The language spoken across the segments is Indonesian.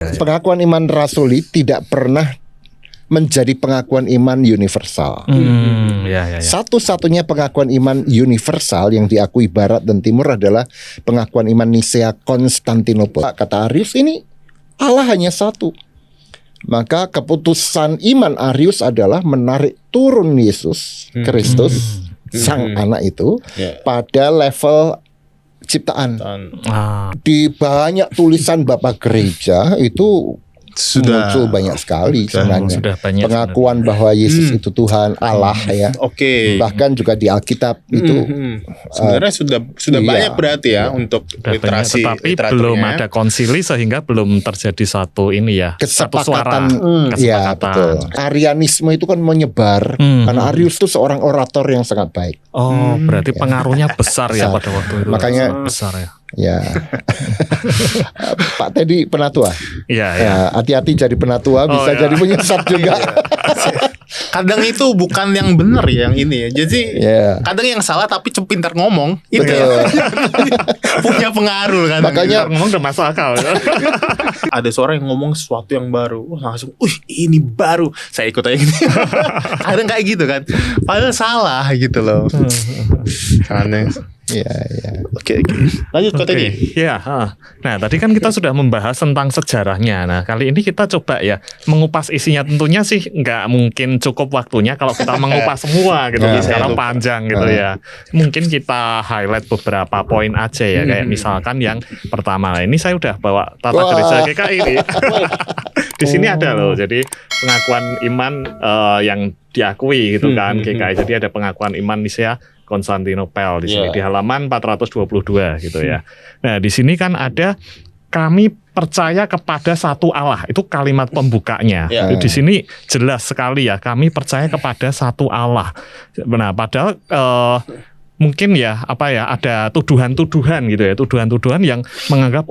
Pengakuan iman rasuli tidak pernah menjadi pengakuan iman universal. Satu-satunya pengakuan iman universal yang diakui Barat dan Timur adalah pengakuan iman Nisea Konstantinopel. Kata Arius, ini Allah hanya satu. Maka keputusan iman Arius adalah menarik turun Yesus Kristus, sang anak itu, pada level ciptaan. Di banyak tulisan Bapak Gereja itu sudah muncul banyak sekali sebenarnya pengakuan bahwa Yesus itu Tuhan Allah ya. Bahkan juga di Alkitab itu sebenarnya sudah banyak berarti ya untuk literasi. Tetapi belum ada konsili sehingga belum terjadi satu kesepakatan. Ya betul. Arianisme itu kan menyebar karena Arius itu seorang orator yang sangat baik. Berarti pengaruhnya besar ya pada waktu itu. Makanya besar ya. Ya, Pak Teddy penatua. Hati-hati jadi penatua bisa jadi penyesat juga. Kadang itu bukan yang benar yang ini ya. Jadi kadang yang salah tapi pintar ngomong itu ya. Punya pengaruh kan. Makanya ngomong udah masuk akal. Ada seorang yang ngomong sesuatu yang baru, langsung, ini baru, saya ikut aja gitu. Kadang kayak gitu kan. Padahal salah gitu loh. Aneh. Oke. Lanjut Kak Teddy. Nah, tadi kan kita sudah membahas tentang sejarahnya. Nah, kali ini kita coba ya mengupas isinya. Tentunya sih nggak mungkin cukup waktunya kalau kita mengupas semua gitu. Karena panjang gitu ya. Mungkin kita highlight beberapa poin aja ya. Kayak misalkan yang pertama. Nah, ini saya udah bawa tata gereja GKI ini. Di sini ada loh. Jadi pengakuan iman yang diakui gitu kan GKI. Jadi ada pengakuan iman Nisea Konstantinopel di sini di halaman 422 gitu ya. Nah, di sini kan ada kami percaya kepada satu Allah. Itu kalimat pembukanya. Di sini jelas sekali ya, kami percaya kepada satu Allah. Nah, padahal mungkin ya ada tuduhan-tuduhan gitu ya, tuduhan-tuduhan yang menganggap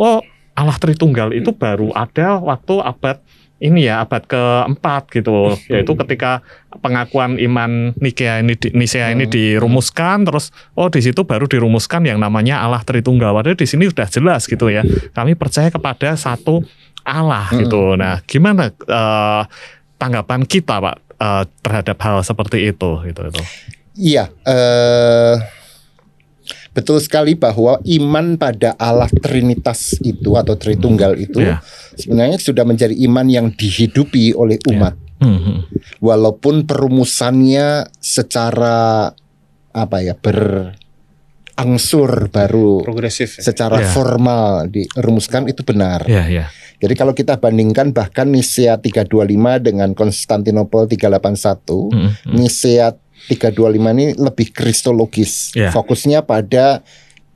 Allah Tritunggal itu baru ada waktu abad keempat gitu, yaitu ketika pengakuan iman Nisea ini dirumuskan, terus di situ baru dirumuskan yang namanya Allah Tritunggal. Padahal di sini sudah jelas gitu ya, kami percaya kepada satu Allah gitu. Nah, gimana tanggapan kita Pak terhadap hal seperti itu gitu? Iya. Betul sekali bahwa iman pada Allah Trinitas itu atau Tritunggal itu sebenarnya sudah menjadi iman yang dihidupi oleh umat. Walaupun perumusannya secara berangsur baru progresif secara formal dirumuskan itu benar. Jadi kalau kita bandingkan bahkan Nisea 325 dengan Konstantinopel 381, Nisea 325 ini lebih kristologis. Fokusnya pada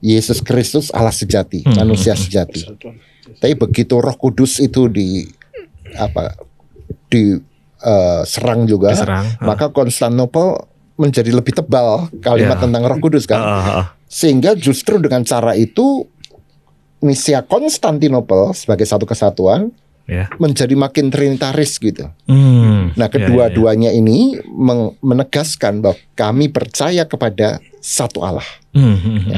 Yesus Kristus Allah sejati, manusia sejati. Tapi begitu Roh Kudus itu diserang juga, maka Konstantinopel menjadi lebih tebal kalimat tentang Roh Kudus kan. Sehingga justru dengan cara itu Nisea Konstantinopel sebagai satu kesatuan menjadi makin trinitaris gitu. Nah, kedua-duanya ini menegaskan bahwa kami percaya kepada satu Allah.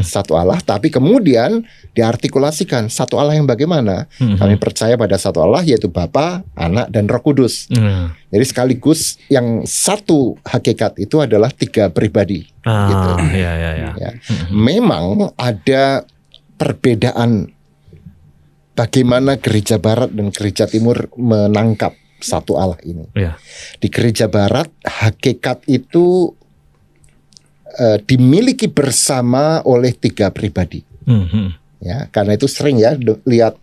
Satu Allah, tapi kemudian diartikulasikan satu Allah yang bagaimana? Kami percaya pada satu Allah, yaitu Bapa, Anak, dan Roh Kudus. Jadi sekaligus yang satu hakikat itu adalah tiga pribadi. Gitu. Memang ada perbedaan bagaimana gereja Barat dan gereja Timur menangkap satu Allah ini. Di gereja Barat, hakikat itu dimiliki bersama oleh tiga pribadi. Karena itu sering lihat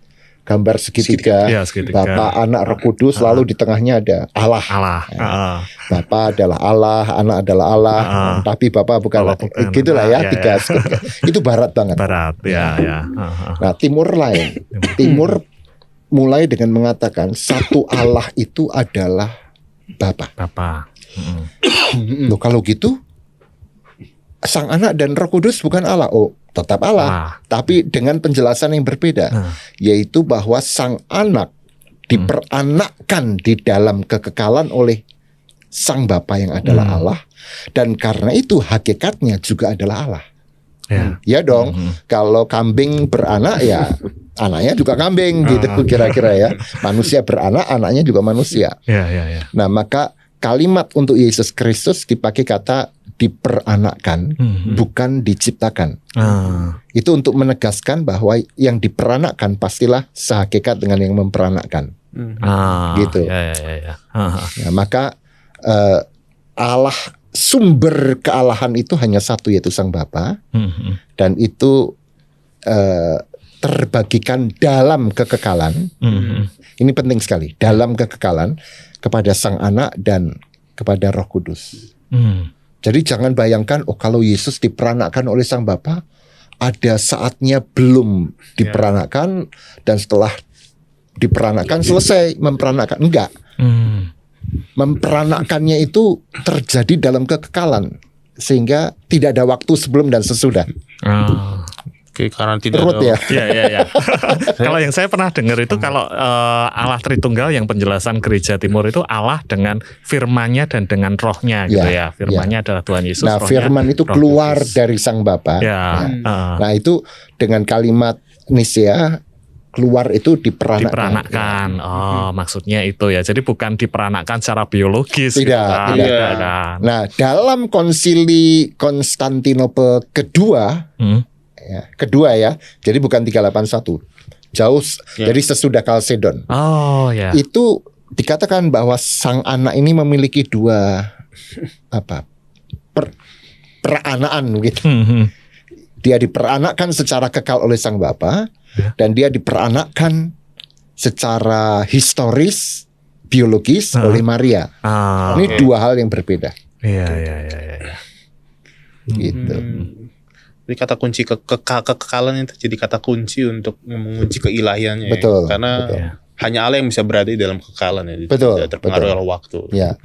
gambar segitiga, Bapa, Anak, Roh Kudus, lalu di tengahnya ada Allah. Bapa adalah Allah, Anak adalah Allah, tapi Bapa bukan Allah. Gitulah ya, tiga. Itu Barat banget. Nah, Timur lain. Timur mulai dengan mengatakan satu Allah itu adalah Bapa. Loh, kalau gitu Sang Anak dan Roh Kudus bukan Allah. Tetap Allah, tapi dengan penjelasan yang berbeda, yaitu bahwa Sang Anak diperanakkan di dalam kekekalan oleh Sang Bapa yang adalah Allah, dan karena itu hakikatnya juga adalah Allah. Ya dong, kalau kambing beranak ya anaknya juga kambing gitu kira-kira ya. Manusia beranak, anaknya juga manusia. Ya. Nah, maka kalimat untuk Yesus Kristus dipakai kata diperanakkan, bukan diciptakan. Itu untuk menegaskan bahwa yang diperanakkan pastilah sehakikat dengan yang memperanakkan. Gitu. Ya. Nah, maka Allah, sumber kealahan itu hanya satu, yaitu Sang Bapa, dan itu terbagikan dalam kekekalan. Ini penting sekali, dalam kekekalan kepada Sang Anak dan kepada Roh Kudus. Jadi jangan bayangkan, kalau Yesus diperanakkan oleh Sang Bapa, ada saatnya belum diperanakkan dan setelah diperanakkan selesai memperanakkan. Enggak. Memperanakkannya itu terjadi dalam kekekalan, sehingga tidak ada waktu sebelum dan sesudah. Oke, karena tidak Perut ada. Ya. Kalau yang saya pernah dengar itu kalau Allah Tritunggal yang penjelasan Gereja Timur itu Allah dengan firman-Nya dan dengan rohnya gitu ya. Firman-Nya adalah Tuhan Yesus. Nah, rohnya firman itu Roh keluar Kudus. dari Sang Bapa. Nah, itu dengan kalimat Nisea, keluar itu diperanakkan. Maksudnya itu ya. Jadi bukan diperanakkan secara biologis. Tidak. Kan. Nah, dalam konsili Konstantinopel kedua, kedua ya, jadi bukan 381, jauh, jadi sesudah Kalsedon. Itu dikatakan bahwa Sang Anak ini memiliki dua peranaan gitu. Dia diperanakkan secara kekal oleh Sang Bapa, dan dia diperanakkan secara historis, biologis oleh Maria. Ini dua hal yang berbeda. Iya. Gitu. Jadi kata kunci kekekalan itu jadi kata kunci untuk mengunci keilahiannya. Betul. Karena hanya Allah yang bisa berada di dalam kekekalan ya. Betul. Tidak terpengaruh oleh waktu. Ya.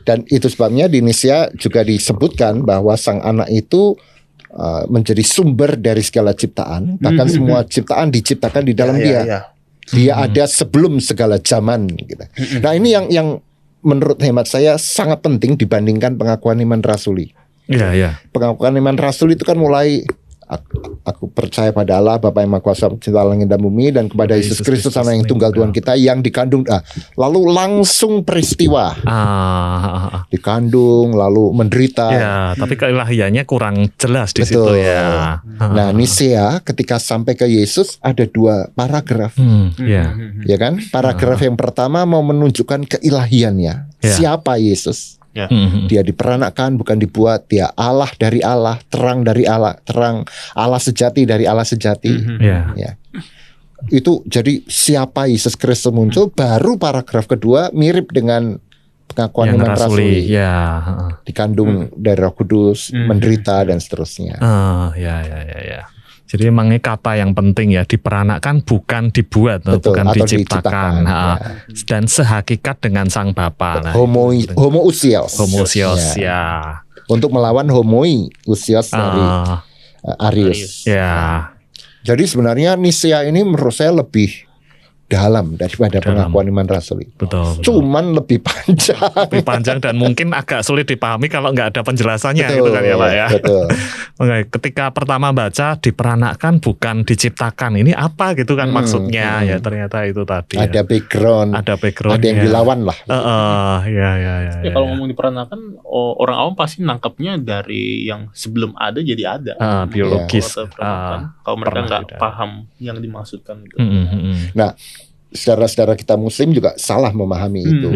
Dan itu sebabnya di Nisea juga disebutkan bahwa Sang Anak itu menjadi sumber dari segala ciptaan. Bahkan semua ciptaan diciptakan di dalam Dia. Dia ada sebelum segala zaman. Gitu. Nah, ini yang menurut hemat saya sangat penting dibandingkan pengakuan iman rasuli. Iya. Pengakuan iman rasul itu kan mulai aku percaya pada Allah Bapa yang Maha Kuasa pencipta langit dan bumi, dan kepada Yesus Kristus Anak yang tunggal Tuhan kita yang dikandung, lalu langsung peristiwa dikandung lalu menderita. Ya, tapi keilahiannya kurang jelas di situ ya. Nah, Nisea ketika sampai ke Yesus ada dua paragraf. Ya kan? Paragraf yang pertama mau menunjukkan keilahiannya. Siapa Yesus? Dia diperanakkan, bukan dibuat. Dia Allah dari Allah, terang dari Allah, terang Allah sejati dari Allah sejati. Ya. Itu jadi siapa Yesus Kristus muncul. Baru paragraf kedua mirip dengan pengakuan iman rasuli. Dikandung dari Roh Kudus, menderita dan seterusnya. Ya. Jadi emangnya kata yang penting ya, diperanakkan bukan dibuat, bukan atau diciptakan. Dan sehakikat dengan Sang Bapa. Homoousios. Ya. Untuk melawan homoousios dari Arius. Ya. Jadi sebenarnya Nisea ini menurut saya lebih dalam daripada pengakuan iman rasuli. Betul. Cuman lebih panjang. Lebih panjang dan mungkin agak sulit dipahami kalau nggak ada penjelasannya. Gitu kan ya Pak ya. Betul. Oke, ketika pertama baca diperanakkan bukan diciptakan, ini apa gitu kan maksudnya ya, ternyata itu tadi. Ada background. Ada yang dilawan lah. Ya. Kalau ngomong diperanakkan, orang awam pasti nangkapnya dari yang sebelum ada jadi ada. Biologis. Kalau mereka nggak paham yang dimaksudkan. Nah, saudara-saudara kita Muslim juga salah memahami itu.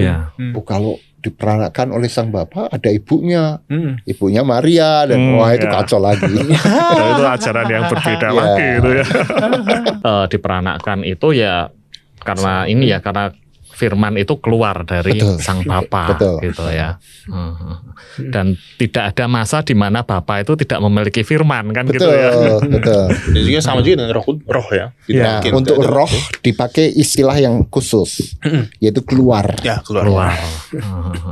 Kalau diperanakkan oleh Sang Bapa ada ibunya, ibunya Maria, dan wah itu kacau lagi. Itu ajaran yang berbeda lagi itu ya. Diperanakkan itu ya karena ini ya, karena firman itu keluar dari Sang Bapa gitu ya. Dan tidak ada masa di mana Bapa itu tidak memiliki firman kan gitu ya. Betul. Dan juga sama juga dengan roh ya. Nah, untuk roh dipakai istilah yang khusus, yaitu keluar. Ya, keluar.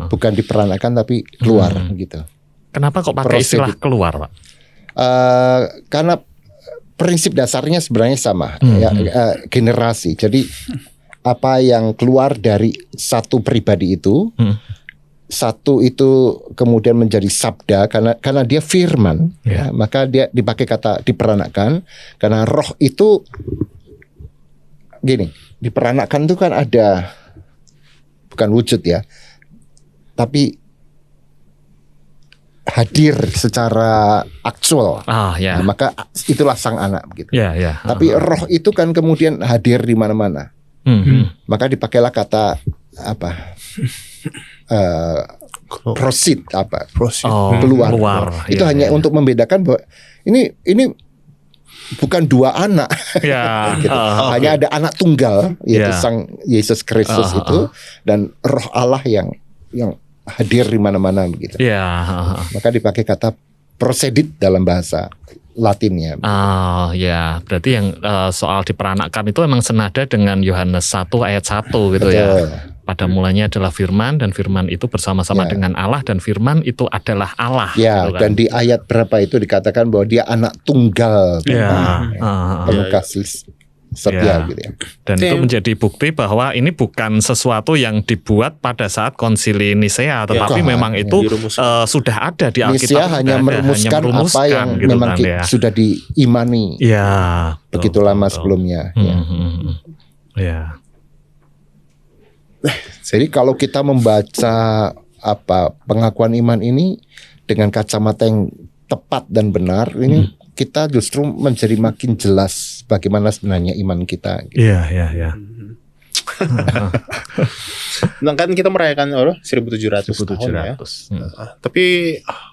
Bukan diperanakkan tapi keluar gitu. Kenapa kok pakai istilah keluar, Pak? Karena prinsip dasarnya sebenarnya sama, generasi. Jadi apa yang keluar dari satu pribadi itu, satu itu kemudian menjadi sabda karena dia firman, maka dia dipakai kata diperanakkan, karena roh itu gini, diperanakan itu kan ada bukan wujud ya, tapi hadir secara aktual. Ya. Nah, maka itulah sang anak begitu. Ya, ya. Tapi roh itu kan kemudian hadir di mana-mana. Maka dipakailah kata apa? Proceed apa? Keluar. Itu hanya untuk membedakan bahwa ini bukan dua anak. Ya. Gitu. Hanya ada anak tunggal yaitu sang Yesus Kristus itu dan roh Allah yang hadir di mana-mana begitu. Ya. Maka dipakai kata prosedit dalam bahasa Latinnya. Ya, berarti yang soal diperanakkan itu memang senada dengan Yohanes 1 ayat 1 gitu. Betul. Ya. Pada mulanya adalah firman dan firman itu bersama-sama dengan Allah dan firman itu adalah Allah. Ya, gitu kan. dan di ayat berapa itu dikatakan bahwa dia anak tunggal, penuh kasih setia gitu ya. Dan itu menjadi bukti bahwa ini bukan sesuatu yang dibuat pada saat konsili Nisea, tetapi memang itu sudah ada di Alkitab. Nisea hanya merumuskan apa yang gitu memang kan, sudah diimani. Ya, begitu lama sebelumnya. Ya. Jadi kalau kita membaca pengakuan iman ini dengan kacamata yang tepat dan benar, ini kita justru menjadi makin jelas bagaimana sebenarnya iman kita. Iya. Nah kan kita merayakan 1700 tahun ya. Tapi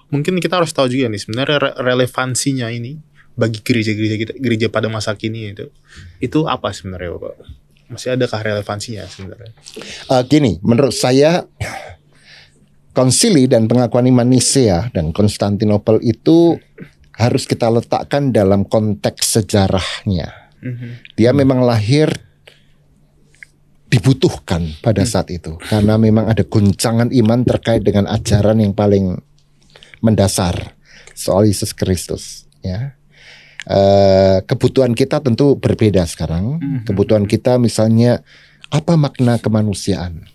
mungkin kita harus tahu juga nih sebenarnya relevansinya ini bagi gereja-gereja kita, gereja pada masa kini itu apa sebenarnya Bapak? Masih adakah relevansinya sebenarnya? Gini, menurut saya konsili dan pengakuan iman Nisea dan Konstantinopel itu harus kita letakkan dalam konteks sejarahnya. Dia memang lahir dibutuhkan pada saat itu karena memang ada goncangan iman terkait dengan ajaran yang paling mendasar soal Yesus Kristus. Ya. Kebutuhan kita tentu berbeda sekarang. Kebutuhan kita misalnya apa makna kemanusiaan?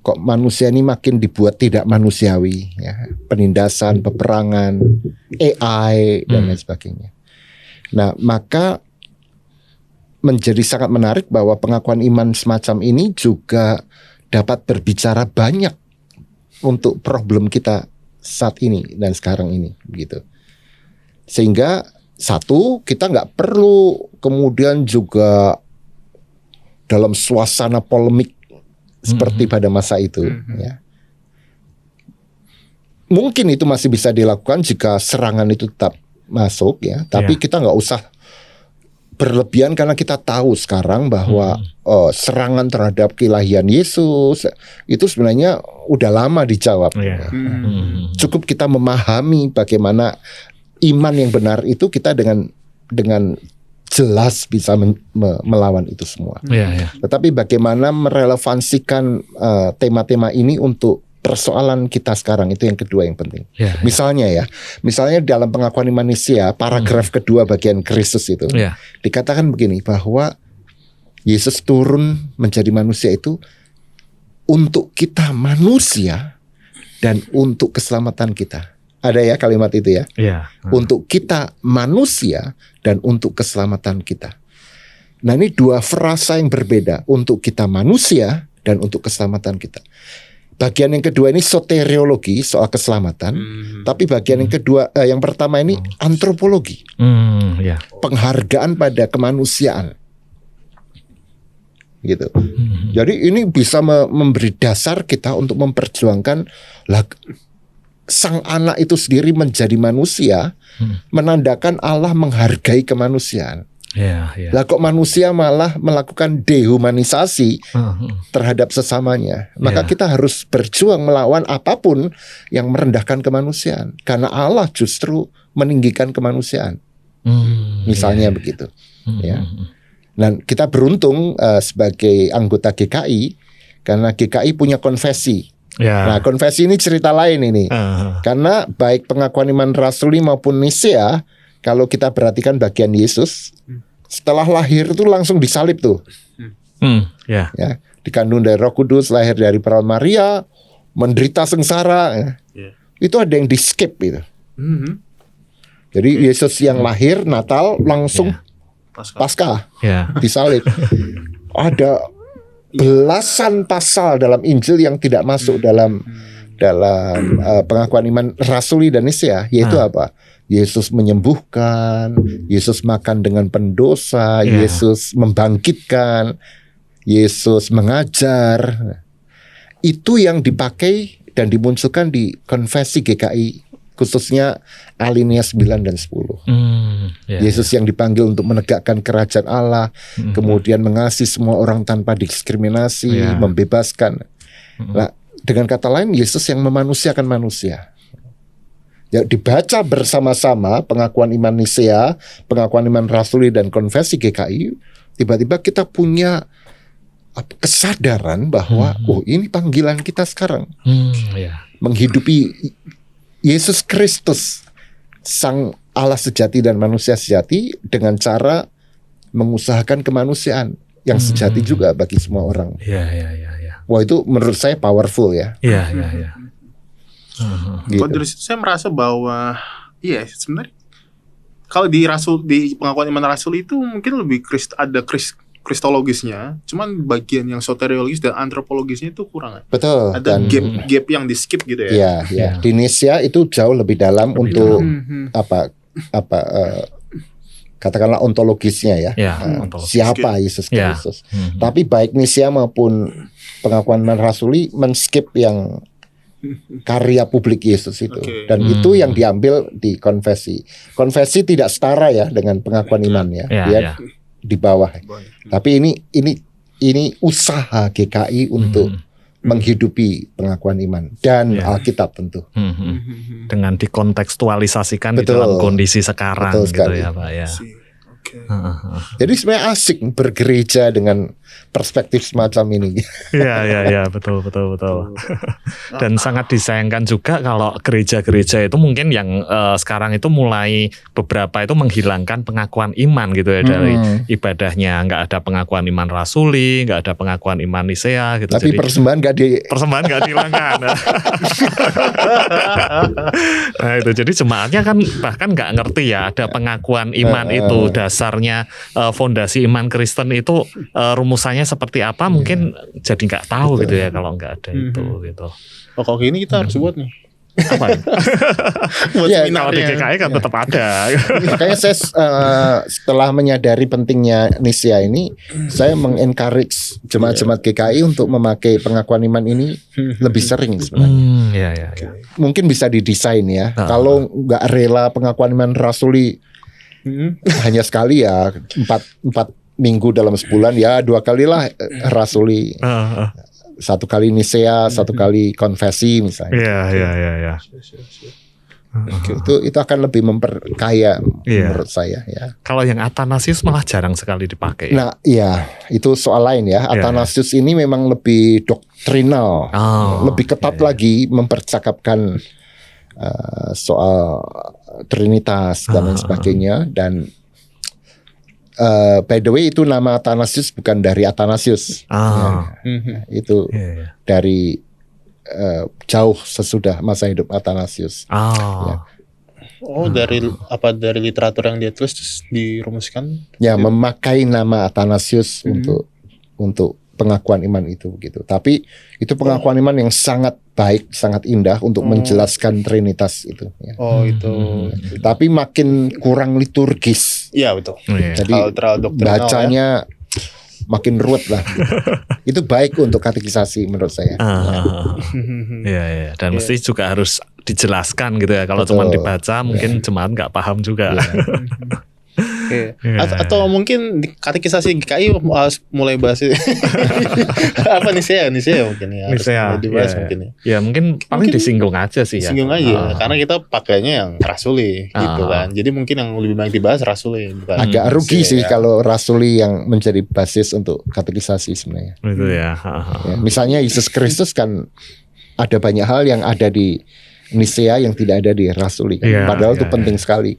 Kok manusia ini makin dibuat tidak manusiawi, ya? Penindasan, peperangan, AI dan lain sebagainya. Nah, maka menjadi sangat menarik bahwa pengakuan iman semacam ini juga dapat berbicara banyak untuk problem kita saat ini dan sekarang ini, gitu. Sehingga satu, kita nggak perlu kemudian juga dalam suasana polemik seperti pada masa itu. Ya. Mungkin itu masih bisa dilakukan jika serangan itu tetap masuk, ya. Tapi kita nggak usah berlebihan karena kita tahu sekarang bahwa serangan terhadap keilahian Yesus itu sebenarnya udah lama dijawab. Cukup kita memahami bagaimana iman yang benar itu kita dengan jelas bisa melawan itu semua. Tetapi bagaimana merelevansikan tema-tema ini untuk persoalan kita sekarang itu yang kedua yang penting. Misalnya dalam pengakuan iman Nisea paragraf kedua bagian Kristus itu dikatakan begini bahwa Yesus turun menjadi manusia itu untuk kita manusia dan untuk keselamatan kita. Ada ya kalimat itu ya. Untuk kita manusia dan untuk keselamatan kita. Nah, ini dua frasa yang berbeda, untuk kita manusia dan untuk keselamatan kita. Bagian yang kedua ini soteriologi, soal keselamatan. Tapi bagian yang kedua, yang pertama ini antropologi. Penghargaan pada kemanusiaan. Gitu. Jadi ini bisa memberi dasar kita untuk memperjuangkan sang anak itu sendiri menjadi manusia, menandakan Allah menghargai kemanusiaan. Lah kok manusia malah melakukan dehumanisasi terhadap sesamanya. Maka kita harus berjuang melawan apapun yang merendahkan kemanusiaan. Karena Allah justru meninggikan kemanusiaan. Misalnya begitu. Ya. Dan kita beruntung sebagai anggota GKI, karena GKI punya konfesi. Nah, konfesi ini cerita lain ini. Karena baik pengakuan iman rasuli maupun Nisea, kalau kita perhatikan bagian Yesus, setelah lahir itu langsung disalib tuh. Ya, dikandung dari Roh Kudus, lahir dari perawan Maria, menderita sengsara. Itu ada yang di skip itu. Jadi Yesus yang lahir Natal langsung Pasca Ya. disalib. Ada belasan pasal dalam Injil yang tidak masuk dalam pengakuan iman rasuli dan Nisea, yaitu apa? Yesus menyembuhkan, Yesus makan dengan pendosa, Yesus membangkitkan, Yesus mengajar. Itu yang dipakai dan dimunculkan di konfesi GKI, khususnya alinea 9 dan 10. Yesus yang dipanggil untuk menegakkan kerajaan Allah, kemudian mengasihi semua orang tanpa diskriminasi, membebaskan. Nah, dengan kata lain, Yesus yang memanusiakan manusia. Ya, dibaca bersama-sama pengakuan iman Nisea, pengakuan iman rasuli dan konfesi GKI, tiba-tiba kita punya kesadaran bahwa ini panggilan kita sekarang. Menghidupi Yesus Kristus, Sang Allah sejati dan manusia sejati, dengan cara mengusahakan kemanusiaan yang sejati juga bagi semua orang. Wah, itu menurut saya powerful ya. Gitu. Kalau dari situ saya merasa bahwa sebenarnya kalau di pengakuan iman rasul itu mungkin lebih ada kristologisnya, cuman bagian yang soteriologis dan antropologisnya itu kurang. Betul. Ada gap yang di skip gitu ya. Iya. Di Nisea itu jauh lebih dalam untuk katakanlah ontologisnya ya. Siapa Yesus Kristus. Tapi baik Nisea maupun pengakuan iman rasuli men-skip yang karya publik Yesus itu. Dan itu yang diambil di konfesi. Konfesi tidak setara ya dengan pengakuan iman ya. Dia di bawah. Tapi ini usaha GKI untuk menghidupi pengakuan iman dan Alkitab tentu. Dengan dikontekstualisasikan di dalam kondisi sekarang gitu ya, Pak ya. Jadi sebenarnya asik bergereja dengan perspektif semacam ini. Iya, betul. Dan sangat disayangkan juga kalau gereja-gereja itu mungkin yang sekarang itu mulai beberapa itu menghilangkan pengakuan iman gitu ya dari ibadahnya. Nggak ada pengakuan iman rasuli, nggak ada pengakuan iman Nisea gitu. Tapi jadi, persembahan nggak dihilangkan. Nah itu jadi jemaatnya kan bahkan nggak ngerti ya ada pengakuan iman itu, dasarnya fondasi iman Kristen itu rumusannya seperti apa, mungkin jadi nggak tahu gitu ya kalau nggak ada itu gitu. Kalau gini kita harus buat nih. Apa? Buat kalau di GKI kan tetap ada. Makanya saya setelah menyadari pentingnya Nisea ini, saya mengencourage jemaat-jemaat GKI untuk memakai pengakuan iman ini lebih sering sebenarnya. Mungkin bisa didesain ya. Kalau nggak rela pengakuan iman rasuli hanya sekali ya, 4 minggu dalam sebulan ya, 2 kalilah rasuli, 1 kali Nisea, 1 kali konfesi misalnya. Iya. Itu akan lebih memperkaya menurut saya ya. Kalau yang Athanasius malah jarang sekali dipakai. Nah, iya, itu soal lain ya. Athanasius ini memang lebih doktrinal, lebih ketat lagi mempercakapkan soal Trinitas dan lain sebagainya. Dan by the way, itu nama Athanasius bukan dari Athanasius. Itu dari jauh sesudah masa hidup Athanasius. Dari literatur yang dia tulis terus dirumuskan? Ya, memakai nama Athanasius untuk pengakuan iman itu gitu. Tapi itu pengakuan iman yang sangat baik, sangat indah untuk menjelaskan Trinitas itu. Ya. Tapi makin kurang liturgis. Iya betul. Jadi bacanya makin ruwet lah. Itu baik untuk katekisasi menurut saya. Iya. Dan mesti juga harus dijelaskan gitu ya. Kalau cuma dibaca mungkin jemaat nggak paham juga. Atau mungkin di katekisasi GKI mulai bahas apa Nisea mungkin ya. Nisea dibahas mungkin ya. Ya mungkin paling disinggung aja sih ya. Disinggung aja karena kita pakainya yang rasuli gitu kan. Jadi mungkin yang lebih banyak dibahas rasuli bukan. Agak rugi sih kalau rasuli yang menjadi basis untuk katekisasi sebenarnya. Itu ya. Misalnya Yesus Kristus kan ada banyak hal yang ada di Nisea yang tidak ada di rasuli. Padahal itu penting sekali.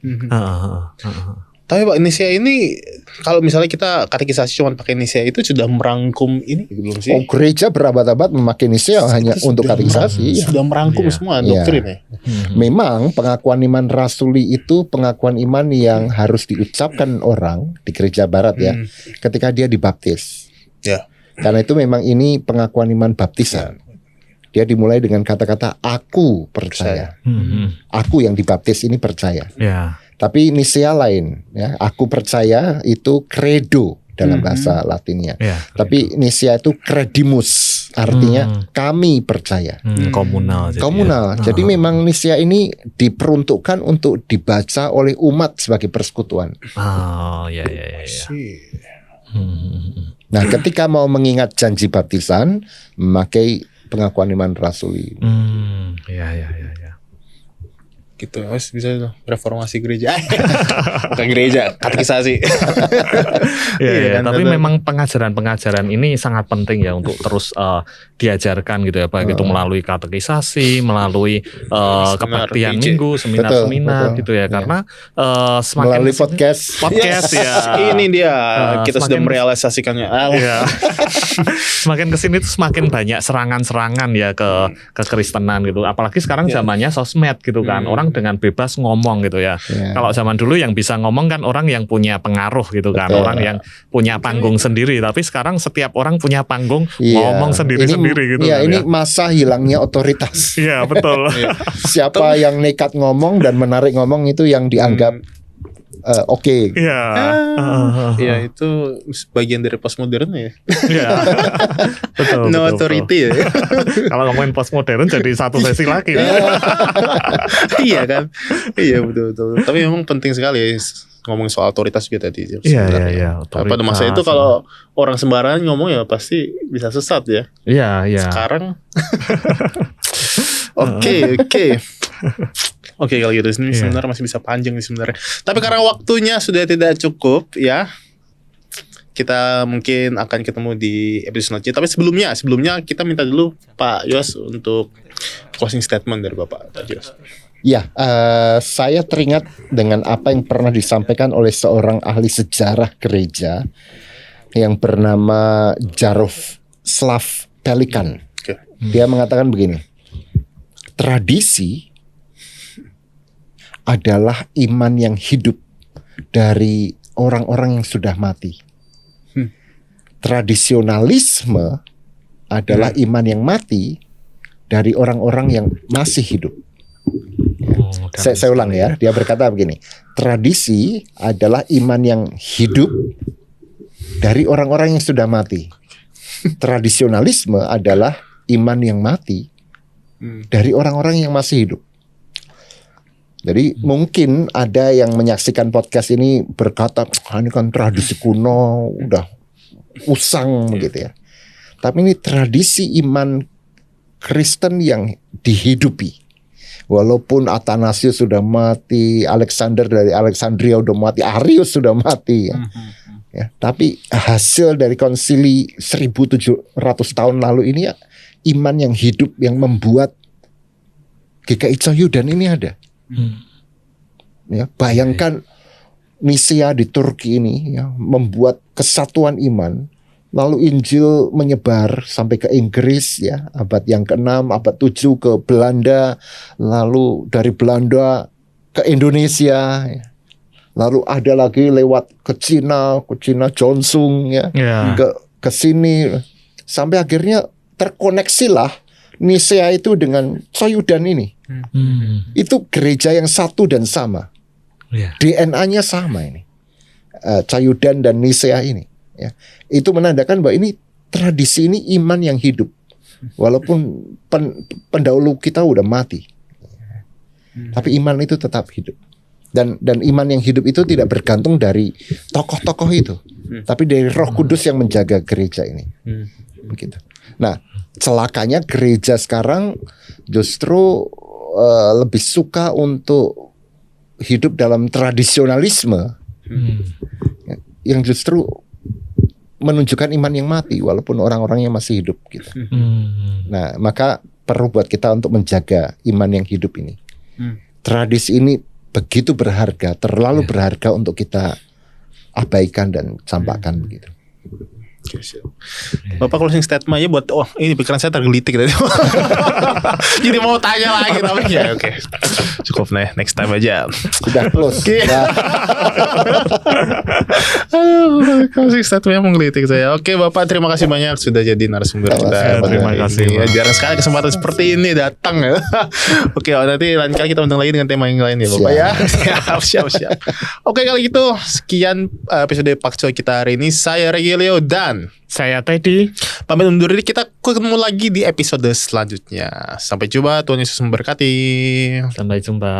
Tapi Pak, Nisia ini kalau misalnya kita katekisasi cuma pakai Nisia itu sudah merangkum ini belum sih? Oh, gereja berabad-abad memakai Nisia hanya untuk katekisasi. Sudah merangkum semua doktrin ya. Memang pengakuan iman rasuli itu pengakuan iman yang harus diucapkan orang di gereja barat ya, ketika dia dibaptis. Ya. Karena itu memang ini pengakuan iman baptisan. Dia dimulai dengan kata-kata aku percaya. Aku yang dibaptis ini percaya. Ya. Tapi Nisea lain ya. Aku percaya itu credo dalam bahasa Latinnya. Ya, tapi Nisea itu credimus, artinya kami percaya. Komunal. Komunal. Jadi memang Nisea ini diperuntukkan untuk dibaca oleh umat sebagai persekutuan. Oh, ya. Nah, ketika mau mengingat janji baptisan, memakai pengakuan iman rasuli. Ya. Gitu, bisa reformasi gereja. Bukan gereja, katekisasi. Iya, tapi memang pengajaran-pengajaran ini sangat penting ya untuk terus diajarkan gitu ya, baik itu melalui katekisasi, melalui kebaktian minggu, seminar-seminar gitu ya, karena semakin melalui podcast ya. Ini dia kita sudah merealisasikannya. Semakin kesini tuh semakin banyak serangan-serangan ya ke kekristenan gitu. Apalagi sekarang zamannya sosmed gitu kan, orang dengan bebas ngomong gitu ya. Kalau zaman dulu yang bisa ngomong kan orang yang punya pengaruh gitu kan, orang yang punya panggung sendiri. Tapi sekarang setiap orang punya panggung, ngomong sendiri-sendiri gitu. Iya, ini masa hilangnya otoritas. Iya, betul. Siapa yang nekat ngomong dan menarik ngomong itu yang dianggap oke. Iya. Iya, itu bagian dari postmodern ya. Iya. Betul. No authority ya. Kalau ngomongin postmodern jadi satu sesi lagi. Iya kan. Iya, betul. Tapi memang penting sekali ya ngomongin soal otoritas juga tadi. Iya. Pada masa itu kalau orang sembarangan ngomong ya pasti bisa sesat ya. Iya. Sekarang Oke, kalau gitu ini sebenarnya masih bisa panjang nih sebenarnya. Tapi karena waktunya sudah tidak cukup ya, kita mungkin akan ketemu di episode selanjutnya. Tapi sebelumnya kita minta dulu Pak Yos untuk closing statement dari Bapak Yos. Ya, saya teringat dengan apa yang pernah disampaikan oleh seorang ahli sejarah gereja yang bernama Jaroslav Pelikan. Dia mengatakan begini, tradisi adalah iman yang hidup dari orang-orang yang sudah mati. Tradisionalisme adalah iman yang mati dari orang-orang yang masih hidup. Saya ulang ya, dia berkata begini, tradisi adalah iman yang hidup dari orang-orang yang sudah mati. Tradisionalisme adalah iman yang mati dari orang-orang yang masih hidup. Jadi mungkin ada yang menyaksikan podcast ini berkata, ini kan tradisi kuno, udah usang begitu ya. Tapi ini tradisi iman Kristen yang dihidupi. Walaupun Athanasius sudah mati, Alexander dari Alexandria sudah mati, Arius sudah mati ya. Tapi hasil dari konsili 1700 tahun lalu ini ya, iman yang hidup yang membuat GKI Coyudan ini ada. Ya, bayangkan Nisea di Turki ini ya, membuat kesatuan iman, lalu Injil menyebar sampai ke Inggris ya, abad yang ke-6, abad 7 ke Belanda, lalu dari Belanda ke Indonesia ya. Lalu ada lagi lewat ke Cina Jongsung ya, ke sini sampai akhirnya terkoneksilah Nisea itu dengan Coyudan ini. Itu gereja yang satu dan sama. DNA-nya sama ini. Coyudan dan Nisea ini. Ya. Itu menandakan bahwa ini tradisi ini iman yang hidup. Walaupun pendahulu kita udah mati. Tapi iman itu tetap hidup. Dan iman yang hidup itu tidak bergantung dari tokoh-tokoh itu. Tapi dari Roh Kudus yang menjaga gereja ini. Begitu. Nah, celakanya gereja sekarang justru lebih suka untuk hidup dalam tradisionalisme yang justru menunjukkan iman yang mati walaupun orang-orangnya masih hidup gitu. Nah, maka perlu buat kita untuk menjaga iman yang hidup ini. Tradisi ini begitu berharga, terlalu berharga untuk kita abaikan dan campakkan begitu. Oke, siap. Bapak closing statement aja buat ini pikiran saya tergelitik tadi. Jadi mau tanya lagi tapi ya oke. Cukup nih, next time aja. Sudah close. Ya. Closing statementnya menggelitik saya. Oke Bapak, terima kasih banyak sudah jadi narasumber kita. Terima kasih. Ya, jarang sekali kesempatan seperti ini datang ya. Oke, nanti lain kali kita undang lagi dengan tema yang lain ya Bapak ya. Siap. Oke, kalau gitu sekian episode Pak Coy kita hari ini. Saya Regilio dan Saya Teddy. pamit undur diri, kita ketemu lagi di episode selanjutnya. Sampai jumpa, Tuhan Yesus memberkati. Sampai jumpa.